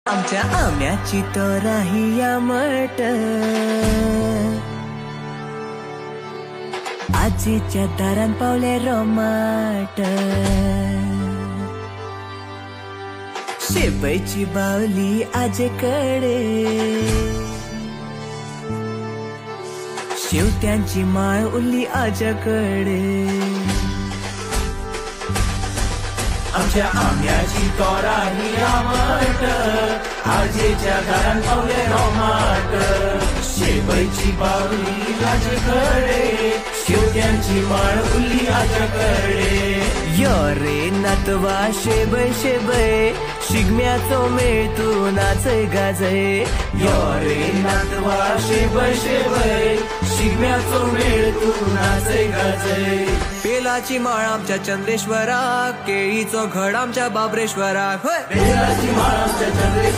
आमच्या आम्याची तोराही आमट, आजीच्या दारान पावले रोमाट, शेपईची बावली आजेकडे, शेवत्यांची माळ उरली आज्याकडे. आमच्या आंब्याची तोराही आमट, आजीच्या दारान पावले रोमाट, शेपईची बावली आजेकडे, शेवत्यांची माळ उरली आज्याकडे. यो रे नातवा शेबय शेबय, शिगम्याचो मेळ तू नाचय गाजय. यो रे नातवा शेबय शेबय, शिगम्याचो मेळ तू नाचय गाजय. बेलाची माळ आमच्या चंद्रेश्वराक, केळीचो घड आमच्या बाबरेश्वराक. बेलाची माळ आमच्या चंद्रेश्वराक.